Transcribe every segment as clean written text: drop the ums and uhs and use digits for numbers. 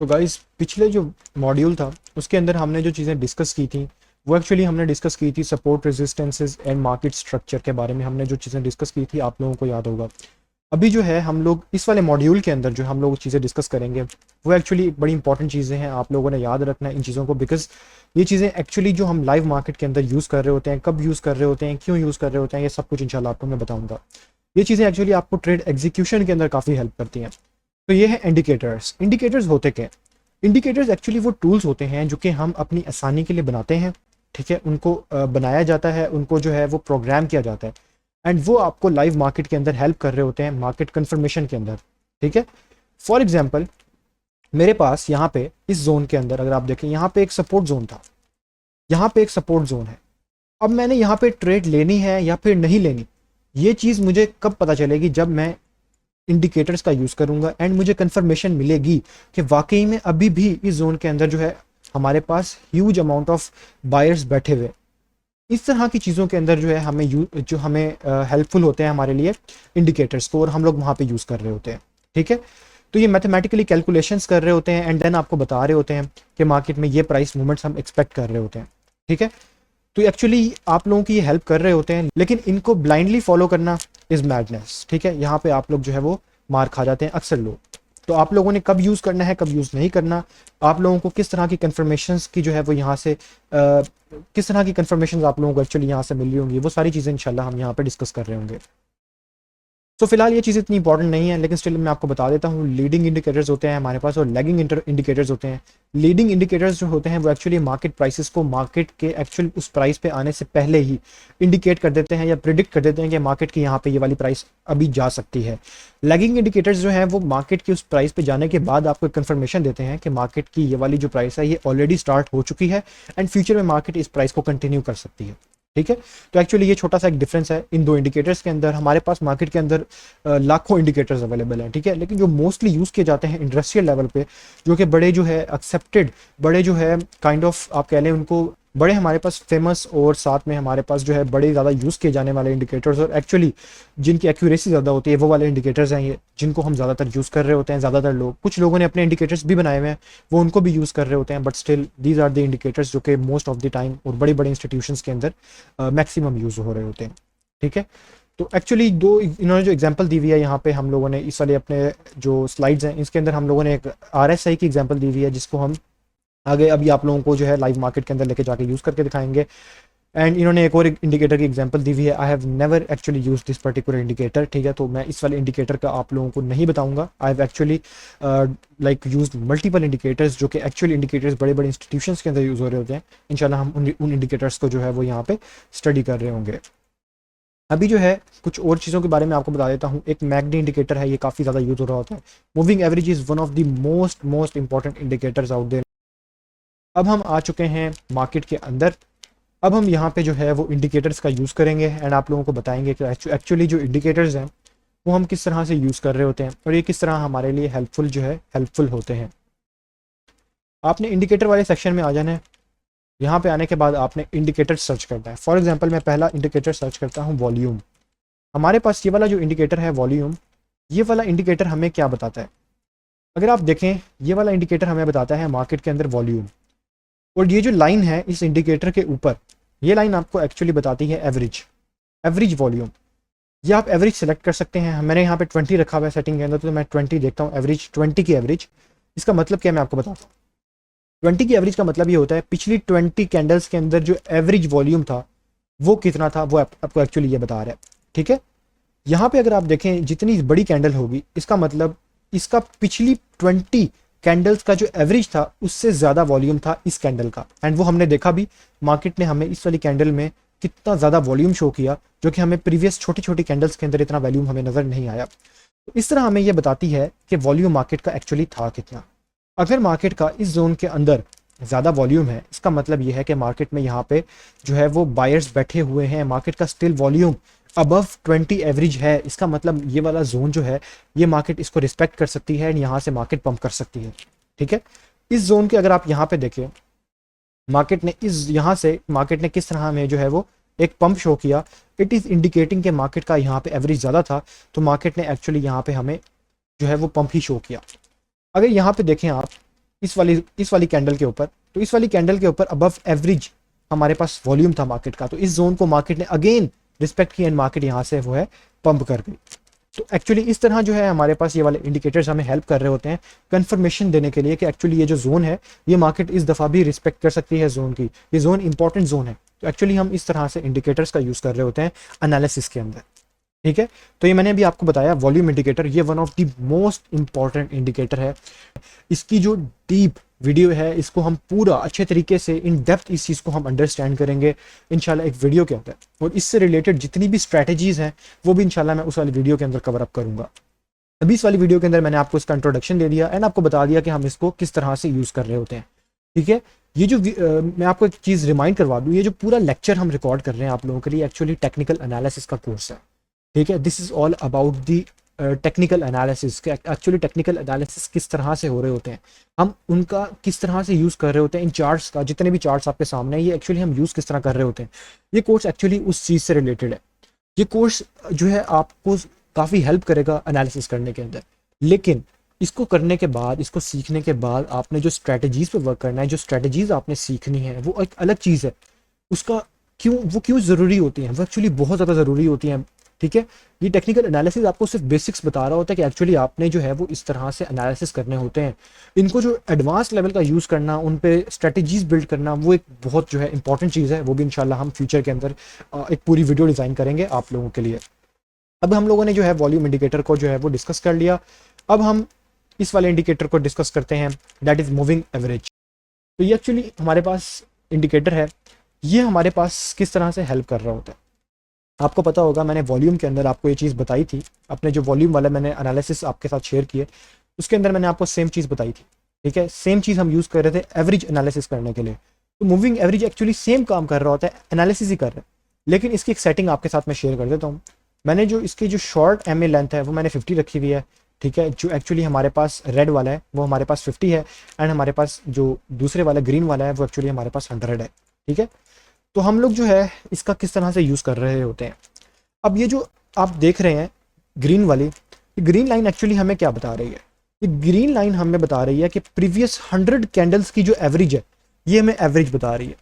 तो गाइस पिछले जो मॉड्यूल था उसके अंदर हमने जो चीज़ें डिस्कस की थी वो एक्चुअली हमने डिस्कस की थी support resistances and market structure के बारे में। हमने जो चीज़ें डिस्कस की थी आप लोगों को याद होगा। अभी जो है हम लोग इस वाले मॉड्यूल के अंदर जो हम लोग चीज़ें डिस्कस करेंगे वो एक्चुअली बड़ी इंपॉर्टेंट चीज़ें हैं। आप लोगों ने याद रखना है इन चीज़ों को, बिकॉज ये चीज़ें एक्चुअली जो हम लाइव मार्केट के अंदर यूज़ कर रहे होते हैं, कब यूज़ कर रहे होते हैं, क्यों यूज़ कर रहे होते हैं, ये सब कुछ इंशाल्लाह आपको मैं बताऊंगा। ये चीज़ें एक्चुअली आपको ट्रेड एग्जीक्यूशन के अंदर काफ़ी हेल्प करती हैं। तो ये है इंडिकेटर्स। इंडिकेटर्स होते क्या हैं? इंडिकेटर्स एक्चुअली वो टूल्स होते हैं जो कि हम अपनी आसानी के लिए बनाते हैं। ठीक है, उनको बनाया जाता है, उनको जो है वो प्रोग्राम किया जाता है एंड वो आपको लाइव मार्केट के अंदर हेल्प कर रहे होते हैं, मार्केट कन्फर्मेशन के अंदर। ठीक है, फॉर एग्जांपल मेरे पास यहाँ पे इस जोन के अंदर अगर आप देखें, यहाँ पे एक सपोर्ट जोन था, यहाँ पे एक सपोर्ट जोन है। अब मैंने यहाँ पे ट्रेड लेनी है या फिर नहीं लेनी, ये चीज़ मुझे कब पता चलेगी? जब मैं इंडिकेटर्स का यूज़ करूंगा एंड मुझे कंफर्मेशन मिलेगी कि वाकई में अभी भी इस जोन के अंदर जो है हमारे पास ह्यूज अमाउंट ऑफ बायर्स बैठे हुए। इस तरह की चीज़ों के अंदर जो है जो हमें हेल्पफुल होते हैं हमारे लिए इंडिकेटर्स को, और हम लोग वहाँ पे यूज़ कर रहे होते हैं। ठीक है, तो ये मैथमेटिकली कैलकुलेशंस कर रहे होते हैं एंड देन आपको बता रहे होते हैं कि मार्केट में ये प्राइस मूवमेंट्स हम एक्सपेक्ट कर रहे होते हैं। ठीक है, तो एक्चुअली आप लोगों की ये हेल्प कर रहे होते हैं, लेकिन इनको ब्लाइंडली फॉलो करना इज़ मैडनेस। ठीक है, यहाँ पे आप लोग जो है वो मार खा जाते हैं अक्सर लोग। तो आप लोगों ने कब यूज़ करना है, कब यूज़ नहीं करना, आप लोगों को किस तरह की कन्फर्मेशंस की जो है वो यहाँ से किस तरह की कन्फर्मेशंस आप लोगों को एक्चुअली यहाँ से मिल रही होंगी, वो सारी चीज़ें इंशाल्लाह हम यहाँ पे डिस्कस कर रहे होंगे। तो फिलहाल ये चीज़ इतनी इंपॉर्टेंट नहीं है, लेकिन स्टिल मैं आपको बता देता हूँ। लीडिंग इंडिकेटर्स होते हैं हमारे पास और लैगिंग इंडिकेटर्स होते हैं। लीडिंग इंडिकेटर्स जो होते हैं वो एक्चुअली मार्केट प्राइसेस को मार्केट के एक्चुअल उस प्राइस पे आने से पहले ही इंडिकेट कर देते हैं या प्रिडिक्ट कर देते हैं कि मार्केट की यहाँ पे ये वाली प्राइस अभी जा सकती है। लैगिंग इंडिकेटर्स जो है वो मार्केट की उस प्राइस पे जाने के बाद आपको कंफर्मेशन देते हैं कि मार्केट की ये वाली जो प्राइस है ये ऑलरेडी स्टार्ट हो चुकी है एंड फ्यूचर में मार्केट इस प्राइस को कंटिन्यू कर सकती है। ठीक है, तो एक्चुअली ये छोटा सा एक डिफरेंस है इन दो इंडिकेटर्स के अंदर। हमारे पास मार्केट के अंदर लाखों इंडिकेटर्स अवेलेबल हैं। ठीक है, लेकिन जो मोस्टली यूज़ किए जाते हैं इंडस्ट्रियल लेवल पे, जो कि बड़े जो है एक्सेप्टेड, बड़े जो है काइंड ऑफ आप कह लें उनको बड़े हमारे पास फेमस, और साथ में हमारे पास जो है बड़े ज़्यादा यूज़ किए जाने वाले इंडिकेटर्स और एक्चुअली जिनकी एक्यूरेसी ज़्यादा होती है वो वाले इंडिकेटर्स हैं ये, जिनको हम ज़्यादातर यूज़ कर रहे होते हैं। ज़्यादातर लोग, कुछ लोगों ने अपने इंडिकेटर्स भी बनाए हुए हैं, वो उनको भी यूज़ कर रहे होते हैं, but still these are the indicators जो कि मोस्ट ऑफ द टाइम और बड़े बड़े इंस्टीट्यूशंस के अंदर मैक्सिमम यूज़ हो रहे होते हैं। ठीक है, तो एक्चुअली दो इन्होंने जो एग्जांपल दी हुई है यहाँ पे हम लोगों ने इस वाले अपने जो स्लाइड्स हैं इसके अंदर हम लोगों ने एक RSI की एग्जांपल दी हुई है, जिसको हम आगे अभी आप लोगों को जो है लाइव मार्केट के अंदर लेके जाके यूज़ करके दिखाएंगे। एंड इन्होंने एक और इंडिकेटर की एग्जांपल दी हुई है। I have never actually use this particular indicator. ठीक है, तो मैं इस वाले इंडिकेटर का आप लोगों को नहीं बताऊंगा। I have actually like use multiple indicators जो कि एक्चुअल इंडिकेटर्स बड़े बड़े इंस्टीट्यूशंस के अंदर यूज़ हो रहे होते हैं। इंशाल्लाह हम उन इंडिकेटर्स को जो है वो यहाँ पे स्टडी कर रहे होंगे। अभी जो है कुछ और चीज़ों के बारे में आपको बता देता हूँ। एक मैकडी इंडिकेटर है, ये काफ़ी ज़्यादा यूज हो रहा होता है। Moving average is one of the most important indicators out there. अब हम आ चुके हैं मार्केट के अंदर। अब हम यहाँ पे जो है वो इंडिकेटर्स का यूज़ करेंगे एंड आप लोगों को बताएंगे कि एक्चुअली जो इंडिकेटर्स हैं वो हम किस तरह से यूज़ कर रहे होते हैं और ये किस तरह हमारे लिए हेल्पफुल होते हैं। आपने इंडिकेटर वाले सेक्शन में आ जाना है। यहाँ पे आने के बाद आपने इंडिकेटर सर्च करना है। फॉर एग्जांपल मैं पहला इंडिकेटर सर्च करता हूँ वॉल्यूम। हमारे पास ये वाला जो इंडिकेटर है वॉल्यूम, ये वाला इंडिकेटर हमें क्या बताता है? अगर आप देखें, ये वाला इंडिकेटर हमें बताता है मार्केट के अंदर वॉल्यूम, और ये जो लाइन है इस इंडिकेटर के ऊपर, ये लाइन आपको एक्चुअली बताती है एवरेज वॉल्यूम। ये आप एवरेज सेलेक्ट कर सकते हैं। मैंने यहाँ पे 20 रखा हुआ है सेटिंग के अंदर, तो मैं 20 देखता हूँ एवरेज, 20 की एवरेज। इसका मतलब क्या मैं आपको बताता हूँ। 20 की एवरेज का मतलब ये होता है पिछली 20 कैंडल्स के अंदर जो एवरेज वॉल्यूम था वो कितना था, वो आपको एक्चुअली ये बता रहा है। ठीक है, यहाँ पे अगर आप देखें जितनी बड़ी कैंडल होगी इसका मतलब इसका पिछली 20 कैंडल्स का जो एवरेज था उससे ज़्यादा वॉल्यूम था इस कैंडल का। एंड वो हमने देखा भी, मार्केट ने हमें इस वाली कैंडल में कितना ज़्यादा वॉल्यूम शो किया, जो कि हमें प्रीवियस छोटी छोटी कैंडल्स के अंदर इतना वॉल्यूम हमें नज़र नहीं आया। तो इस तरह हमें यह बताती है कि वॉल्यूम मार्केट का एक्चुअली था कितना। अगर मार्केट का इस जोन के अंदर ज़्यादा वॉल्यूम है, इसका मतलब यह है कि मार्केट में यहाँ पे जो है वो बायर्स बैठे हुए हैं, मार्केट का स्टिल वॉल्यूम अबव 20 एवरेज है। इसका मतलब ये वाला जोन जो है ये मार्केट इसको रिस्पेक्ट कर सकती है एंड यहाँ से मार्केट पंप कर सकती है। ठीक है, इस जोन के अगर आप यहाँ पे देखें, मार्केट ने किस तरह में जो है वो एक पंप शो किया। इट इज़ इंडिकेटिंग कि मार्केट का यहाँ पे एवरेज ज़्यादा था, तो मार्केट ने एक्चुअली यहाँ पे हमें जो है वो पंप ही शो किया। अगर यहाँ पे देखें आप, इस वाली कैंडल के ऊपर, तो इस वाली कैंडल के ऊपर अबव एवरेज हमारे पास वॉल्यूम था मार्केट का, तो इस जोन को मार्केट ने अगेन रिस्पेक्ट किया एंड मार्केट यहाँ से वो है पंप कर गई। तो एक्चुअली इस तरह जो है हमारे पास ये वाले इंडिकेटर्स हमें हेल्प कर रहे होते हैं कंफर्मेशन देने के लिए कि एक्चुअली ये जो जोन है ये मार्केट इस दफ़ा भी रिस्पेक्ट कर सकती है जोन की, ये जोन इंपॉर्टेंट जोन है। तो एक्चुअली हम इस तरह से इंडिकेटर्स का यूज़ कर रहे होते हैं एनालिसिस के अंदर, ठीक है। तो ये मैंने अभी आपको बताया वॉल्यूम इंडिकेटर, ये one of the most important indicator है। इसकी जो डीप वीडियो है इसको हम पूरा अच्छे तरीके से इन डेप्थ इस चीज़ को हम अंडरस्टैंड करेंगे इंशाल्लाह एक वीडियो के अंदर, और इससे रिलेटेड जितनी भी स्ट्रैटेजीज हैं वो भी इंशाल्लाह मैं उस वाली वीडियो के अंदर कवर अप करूंगा। अभी इस वाली वीडियो के अंदर मैंने आपको इसका इंट्रोडक्शन दे दिया एंड आपको बता दिया कि हम इसको किस तरह से यूज़ कर रहे होते हैं, ठीक है। ये जो मैं आपको एक चीज़ रिमाइंड करवा दूँ, ये जो पूरा लेक्चर हम रिकॉर्ड कर रहे हैं आप लोगों के लिए एक्चुअली टेक्निकल एनालिसिस का कोर्स है, ठीक है। This is all about the technical analysis के एक्चुअली टेक्निकल एनालिसिस किस तरह से हो रहे होते हैं, हम उनका किस तरह से यूज़ कर रहे होते हैं, इन चार्ट्स का जितने भी चार्ट्स आपके सामने हैं ये एक्चुअली हम यूज़ किस तरह कर रहे होते हैं। ये कोर्स एक्चुअली उस चीज़ से रिलेटेड है। ये कोर्स जो है आपको काफ़ी हेल्प करेगा एनालिसिस करने के अंदर, लेकिन इसको करने के बाद, इसको सीखने के बाद आपने जो स्ट्रैटेजीज़ पे वर्क करना है, जो स्ट्रैटेजीज़ आपने सीखनी है वो एक अलग चीज़ है। उसका क्यों ज़रूरी होती हैं, वो एक्चुअली बहुत ज़्यादा ज़रूरी होती हैं, ठीक है। ये टेक्निकल एनालिसिस आपको सिर्फ बेसिक्स बता रहा होता है कि एक्चुअली आपने जो है वो इस तरह से एनालिसिस करने होते हैं। इनको जो एडवांस लेवल का यूज़ करना, उन पे स्ट्रेटजीज बिल्ड करना, वो एक बहुत जो है इंपॉर्टेंट चीज़ है। वो भी इंशाल्लाह हम फ्यूचर के अंदर एक पूरी वीडियो डिज़ाइन करेंगे आप लोगों के लिए। अब हम लोगों ने जो है वॉल्यूम इंडिकेटर को जो है वो डिस्कस कर लिया। अब हम इस वाले इंडिकेटर को डिस्कस करते हैं, दैट इज़ मूविंग एवरेज। तो ये एक्चुअली हमारे पास इंडिकेटर है, ये हमारे पास किस तरह से हेल्प कर रहा होता है। आपको पता होगा मैंने वॉल्यूम के अंदर आपको ये चीज़ बताई थी, अपने जो वॉल्यूम वाला मैंने एनालिसिस आपके साथ शेयर किए उसके अंदर मैंने आपको सेम चीज़ बताई थी, ठीक है। सेम चीज़ हम यूज़ कर रहे थे एवरेज एनालिसिस करने के लिए। तो मूविंग एवरेज एक्चुअली सेम काम कर रहा होता है, एनालिसिस ही कर रहा है, लेकिन इसकी एक सेटिंग आपके साथ मैं शेयर कर देता हूँ। मैंने जो इसकी जो शॉर्ट एम ए लेंथ है वो मैंने 50 रखी हुई है, ठीक है। जो एक्चुअली हमारे पास रेड वाला है वो हमारे पास 50 है, एंड हमारे पास जो दूसरे वाला ग्रीन वाला है वो एक्चुअली हमारे पास 100 है, ठीक है। तो हम लोग जो है इसका किस तरह से यूज़ कर रहे होते हैं। अब ये जो आप देख रहे हैं ग्रीन वाली, ये ग्रीन लाइन एक्चुअली हमें क्या बता रही है, ये ग्रीन लाइन हमें बता रही है कि प्रीवियस 100 कैंडल्स की जो एवरेज है ये हमें एवरेज बता रही है,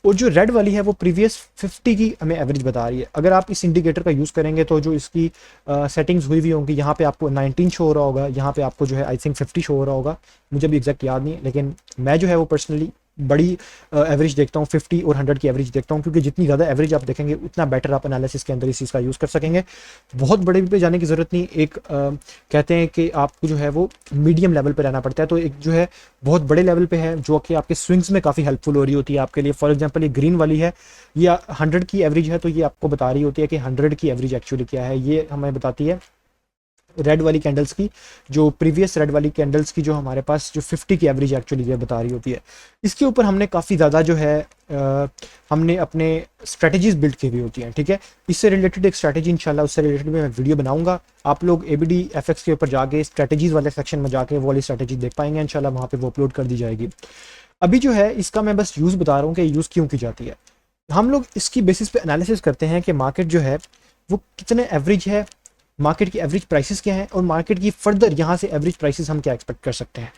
और जो रेड वाली है वो प्रीवियस 50 की हमें एवरेज बता रही है। अगर आप इस इंडिकेटर का यूज़ करेंगे तो जो इसकी सेटिंग्स हुई होंगी, यहाँ पे आपको 19 शो हो रहा होगा, यहाँ पे आपको जो है आई थिंक 50 शो हो रहा होगा, मुझे भी एग्जैक्ट याद नहीं है, लेकिन मैं जो है वो पर्सनली बड़ी एवरेज देखता हूँ, 50 और 100 की एवरेज देखता हूँ, क्योंकि जितनी ज़्यादा एवरेज आप देखेंगे उतना बेटर आप एनालिसिस के अंदर इस चीज़ का यूज़ कर सकेंगे। बहुत बड़े पे जाने की ज़रूरत नहीं, एक कहते हैं कि आपको जो है वो मीडियम लेवल पे रहना पड़ता है। तो एक जो है बहुत बड़े लेवल पे है जो कि आपके स्विंग्स में काफ़ी हेल्पफुल हो रही होती है आपके लिए। फॉर एग्जांपल ये ग्रीन वाली है, ये 100 की एवरेज है, तो ये आपको बता रही होती है कि 100 की एवरेज एक्चुअली क्या है। ये हमें बताती है रेड वाली कैंडल्स की, जो प्रीवियस रेड वाली कैंडल्स की जो हमारे पास जो 50 की एवरेज एक्चुअली ये बता रही होती है। इसके ऊपर हमने काफ़ी ज़्यादा जो है हमने अपने स्ट्रेटजीज बिल्ड की हुई होती हैं, ठीक है। इससे रिलेटेड एक स्ट्रेटजी इंशाल्लाह उससे रिलेटेड मैं वीडियो बनाऊंगा। आप लोग ABDFX के ऊपर जाके स्ट्रेटजीज वाले सेक्शन में जाके वो वाली स्ट्रेटजी देख पाएंगे इंशाल्लाह, वहाँ पे वो अपलोड कर दी जाएगी। अभी जो है इसका मैं बस यूज़ बता रहा हूँ कि यूज़ क्यों की जाती है। हम लोग इसकी बेसिस पे एनालिसिस करते हैं कि मार्केट जो है वो कितने एवरेज है, मार्केट की एवरेज प्राइसेस क्या हैं, और मार्केट की फर्दर यहाँ से एवरेज प्राइसेस हम क्या एक्सपेक्ट कर सकते हैं।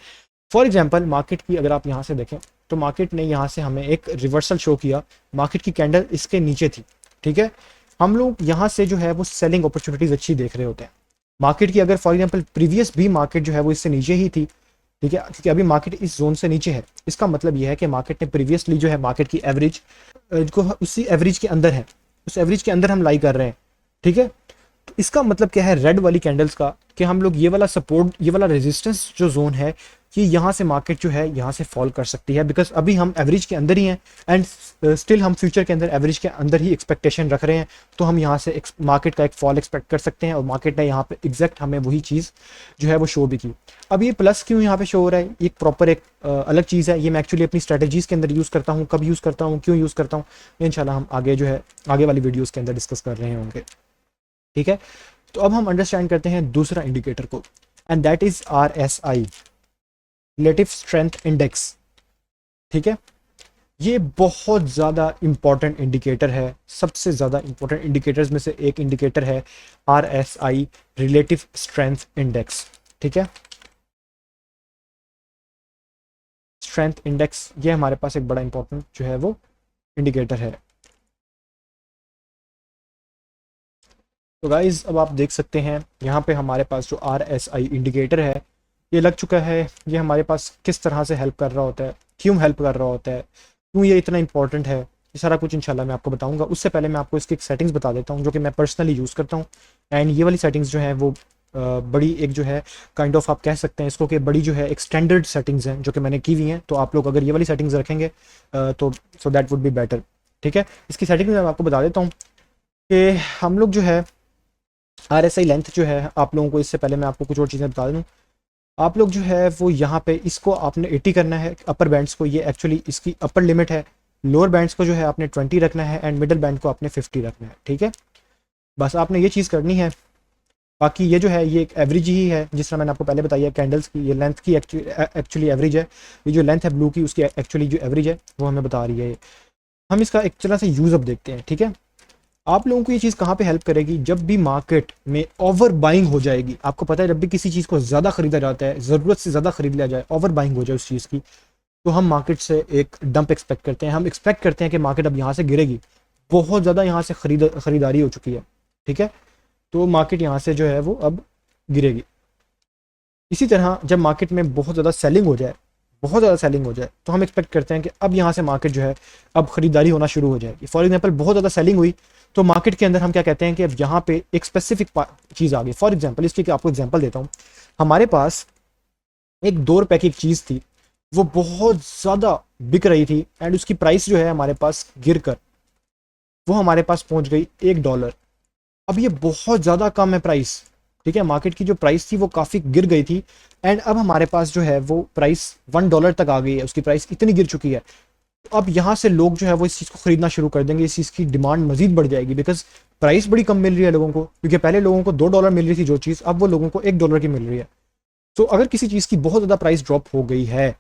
फॉर एग्जांपल मार्केट की अगर आप यहाँ से देखें तो मार्केट ने यहाँ से हमें एक रिवर्सल शो किया, मार्केट की कैंडल इसके नीचे थी, ठीक है। हम लोग यहाँ से जो है वो सेलिंग अपॉर्चुनिटीज अच्छी देख रहे होते हैं मार्केट की। अगर फॉर एग्जांपल प्रीवियस भी मार्केट जो है वो इससे नीचे ही थी, ठीक है, क्योंकि अभी मार्केट इस जोन से नीचे है, इसका मतलब यह है कि मार्केट ने प्रीवियसली जो है मार्केट की एवरेज को उसी एवरेज के अंदर है, उस एवरेज के अंदर हम लाई कर रहे हैं, ठीक है। तो इसका मतलब क्या है रेड वाली कैंडल्स का, कि हम लोग ये वाला सपोर्ट, ये वाला रेजिस्टेंस जो जोन है, कि यहाँ से मार्केट जो है यहाँ से फॉल कर सकती है, बिकॉज अभी हम एवरेज के अंदर ही हैं एंड स्टिल हम फ्यूचर के अंदर एवरेज के अंदर ही एक्सपेक्टेशन रख रहे हैं। तो हम यहाँ से मार्केट का एक फॉल एक्सपेक्ट कर सकते हैं, और मार्केट ने यहाँ पे एग्जैक्ट हमें वही चीज़ जो है वो शो भी की। अब ये प्लस क्यों यहाँ पे शो हो रहा है, एक प्रॉपर एक अलग चीज़ है, ये मैं एक्चुअली अपनी स्ट्रेटजीज़ के अंदर यूज़ करता हूँ। कब यूज़ करता हूँ, क्यों यूज़ करता हूँ, इंशाल्लाह हम आगे जो है आगे वाली वीडियोज़ के अंदर डिस्कस कर रहे होंगे, ठीक है। तो अब हम अंडरस्टैंड करते हैं दूसरा इंडिकेटर को, and that is RSI, relative strength index, ठीक है। ये बहुत ज़्यादा इंपॉर्टेंट इंडिकेटर है, सबसे ज़्यादा इंपॉर्टेंट इंडिकेटर्स में से एक इंडिकेटर है RSI, रिलेटिव स्ट्रेंथ इंडेक्स, ठीक है। स्ट्रेंथ इंडेक्स, ये हमारे पास एक बड़ा इंपॉर्टेंट जो है वो इंडिकेटर है। तो गाइज अब आप देख सकते हैं यहाँ पे हमारे पास जो RSI इंडिकेटर है ये लग चुका है। ये हमारे पास किस तरह से हेल्प कर रहा होता है, क्यों हेल्प कर रहा होता है, क्यों ये इतना इंपॉर्टेंट है, ये सारा कुछ इंशाल्लाह मैं आपको बताऊंगा। उससे पहले मैं आपको इसकी एक सेटिंग्स बता देता हूँ जो कि मैं पर्सनली यूज़ करता हूँ। एंड ये वाली सेटिंग्स जो है वो बड़ी एक जो है काइंड ऑफ आप कह सकते हैं इसको कि बड़ी जो है एक स्टैंडर्ड सेटिंग्स हैं जो कि मैंने की हुई हैं। तो आप लोग अगर ये वाली सेटिंग्स रखेंगे तो so that would be better. ठीक है, इसकी सेटिंग मैं आपको बता देता हूँ कि हम लोग जो है RSI लेंथ जो है, आप लोगों को इससे पहले मैं आपको कुछ और चीज़ें बता दूँ। आप लोग जो है वो यहाँ पे इसको आपने 80 करना है, अपर बैंड्स को, ये एक्चुअली इसकी अपर लिमिट है। लोअर बैंड्स को जो है आपने 20 रखना है एंड मिडिल बैंड को आपने 50 रखना है। ठीक है, बस आपने ये चीज़ करनी है। बाकी ये जो है ये एक एवरेज ही है, जिस तरह मैंने आपको पहले बताया कैंडल्स की ये लेंथ की एक्चुअली एवरेज है। ये जो लेंथ है ब्लू की उसकी एक्चुअली जो एवरेज है वो हमें बता रही है। हम इसका एक तरह से यूज़ अब देखते हैं। ठीक है, आप लोगों को ये चीज़ कहाँ पे हेल्प करेगी, जब भी मार्केट में ओवर बाइंग हो जाएगी। आपको पता है जब भी किसी चीज़ को ज़्यादा खरीदा जाता है, ज़रूरत से ज़्यादा खरीद लिया जाए, ओवर बाइंग हो जाए उस चीज़ की, तो हम मार्केट से एक डंप एक्सपेक्ट करते हैं। हम एक्सपेक्ट करते हैं कि मार्केट अब यहाँ से गिरेगी, बहुत ज़्यादा यहाँ से खरीदारी हो चुकी है। ठीक है, तो मार्केट यहाँ से जो है वो अब गिरेगी। इसी तरह जब मार्केट में बहुत ज़्यादा सेलिंग हो जाए, बहुत ज़्यादा सेलिंग हो जाए, तो हम एक्सपेक्ट करते हैं कि अब यहाँ से मार्केट जो है अब ख़रीदारी होना शुरू हो जाएगी। फॉर एग्जांपल बहुत ज़्यादा सेलिंग हुई तो मार्केट के अंदर हम क्या कहते हैं कि अब यहाँ पे एक स्पेसिफिक चीज़ आ गई। फॉर एग्जांपल इसकी आपको एग्जांपल देता हूँ। हमारे पास एक 2 रुपए की एक चीज़ थी, वो बहुत ज़्यादा बिक रही थी एंड उसकी प्राइस जो है हमारे पास गिर कर वो हमारे पास पहुँच गई $1। अब ये बहुत ज़्यादा कम है प्राइस। ठीक है, मार्केट की जो प्राइस थी वो काफ़ी गिर गई थी एंड अब हमारे पास जो है वो प्राइस $1 तक आ गई है, उसकी प्राइस इतनी गिर चुकी है। तो अब यहाँ से लोग जो है वो इस चीज़ को खरीदना शुरू कर देंगे, इस चीज़ की डिमांड मजीद बढ़ जाएगी बिकॉज प्राइस बड़ी कम मिल रही है लोगों को। क्योंकि पहले लोगों को $2 मिल रही थी जो चीज़, अब वो लोगों को $1 की मिल रही है। तो अगर किसी चीज़ की बहुत ज़्यादा प्राइस ड्रॉप हो गई है,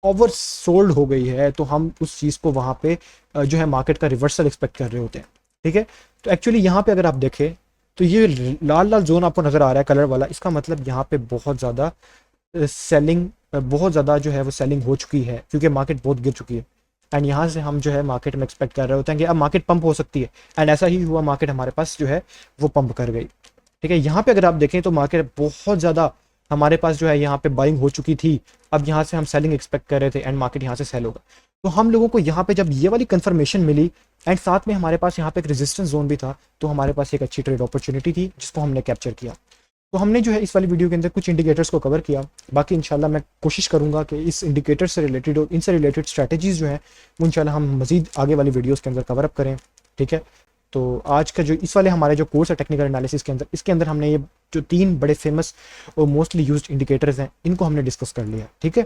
ओवर सोल्ड हो गई है, तो हम उस चीज़ को वहाँ पे जो है मार्केट का रिवर्सल एक्सपेक्ट कर रहे होते हैं। ठीक है, तो एक्चुअली यहाँ पे अगर आप देखें तो ये लाल लाल जोन आपको नज़र आ रहा है कलर वाला, इसका मतलब यहाँ पे बहुत ज़्यादा सेलिंग, बहुत ज़्यादा जो है वो सेलिंग हो चुकी है क्योंकि मार्केट बहुत गिर चुकी है। एंड यहाँ से हम जो है मार्केट में एक्सपेक्ट कर रहे होते हैं कि अब मार्केट पंप हो सकती है एंड ऐसा ही हुआ, मार्केट हमारे पास जो है वो पंप कर गई। ठीक है, यहाँ पे अगर आप देखें तो मार्केट बहुत ज़्यादा हमारे पास जो है यहाँ पे बाइंग हो चुकी थी। अब यहाँ से हम सेलिंग एक्सपेक्ट कर रहे थे एंड मार्केट यहाँ से सेल होगा। तो हम लोगों को यहाँ पे जब ये वाली कंफर्मेशन मिली एंड साथ में हमारे पास यहाँ पे एक रेजिस्टेंस जोन भी था, तो हमारे पास एक अच्छी ट्रेड अपॉर्चुनिटी थी जिसको हमने कैप्चर किया। तो हमने जो है इस वाली वीडियो के अंदर कुछ इंडिकेटर्स को कवर किया। बाकी इंशाल्लाह मैं कोशिश करूंगा कि इस इंडिकेटर से रिलेटेड और इनसे रिलेटेड स्ट्रैटेजीज़ जो हैं वो इंशाल्लाह हम मजीद आगे वाली वीडियोस के अंदर कवर अप करें। ठीक है, तो आज का जो इस वाले हमारे जो कोर्स है टेक्निकल एनालिसिस के अंदर, इसके अंदर हमने ये जो 3 बड़े फेमस और मोस्टली यूज्ड इंडिकेटर्स हैं इनको हमने डिस्कस कर लिया। ठीक है।